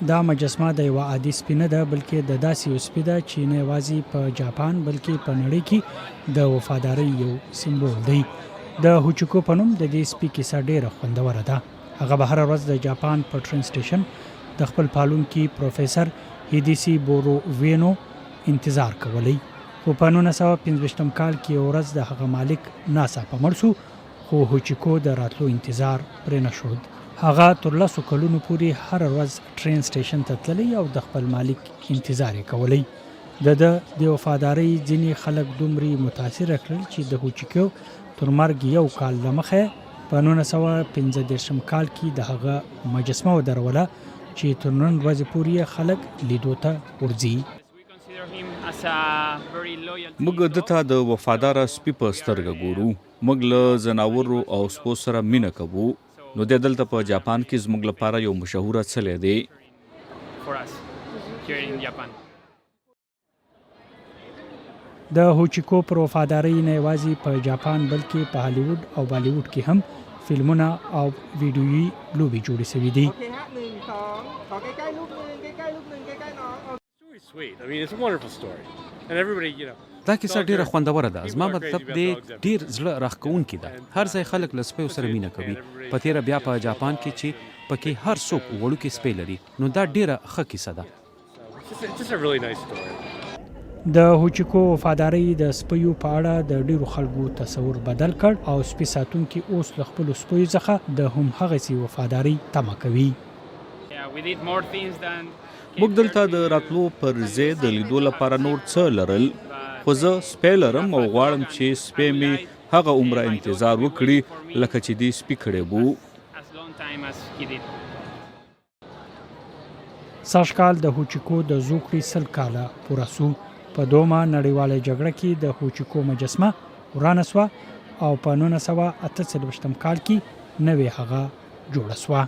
دا مجسمه د یو عادي سپي نه ده بلکې د داسې یو سپي ده چې نه یوازې په جاپان بلکې په نړۍ کې د وفادارۍ یو سمبول دی. د هوچیکو په نوم د دې سپي کیسه ډیره خوندوره ده. هغه به هره ورځ د جاپان په ټرین سټیشن د خپل پالونکي پروفیسور هیدیسی بورووینو انتظار کولی. خو په 1925 کال کې یو ورځ د هغه مالک ناڅاپه مړ شو، خو هوچیکو د راتلو انتظار پرې نه شود. هغه تر 10 کلونو پورې هر ورځ ټرین سټیشن ته تللی او د خپل مالک انتظار یې کولی. د وفادارۍ ځینې خلک دومره متاثر کړل چې د هوچیکو تر مرګ یو کال لمخه په 1935 کال کې د هغه مجسمه ودروله چې تر نن ورځې پورې خلک لیدو ته ورځي. موږ دته د وفادار سپي په سترګه ګورو. موږ له ځناورو او سپو سره مینه کوو. نو د دلته په جاپان کې زموږ لپاره یو مشهوره څلی دی. د هوچیکو پر وفادارۍ نه یوازې په جاپان بلکې په هالیوډ او بالیوډ کې هم فلمونه او ویډیویي لوبې جوړې شوې دي. دا کیسه ډیره خوندوره ده. زما مطلب دی ډیر زړه راښکونکې ده. هر ځای خلک له سپیو سره مینه کوي. په تیره بیا په جاپان کې چې پکې هر څوک وړوکی سپی لري، نو دا ډیره ښه کیسه ده. د هوچیکو وفادارۍ د سپیو په اړه د ډیرو خلکو تصور بدل کړ او سپي ساتونکي اوس له خپلو سپیو څخه د همهغسې وفادارۍ تمه کوي. موږ دلته د راتلو پر ځای د لیدو لپاره نور څه لرل، خو زه سپی لرم او غواړم چې سپی مې هغه عمره انتظار وکړي لکه چې دې سپي کړی وو. سږکال د هوچیکو د زوکړې 100 کاله پوره سو. په دومه نړیواله جګړه کې د هوچیکو مجسمه ورانه سوه او په 1948 کال کې نوې هغه جوړه سوه.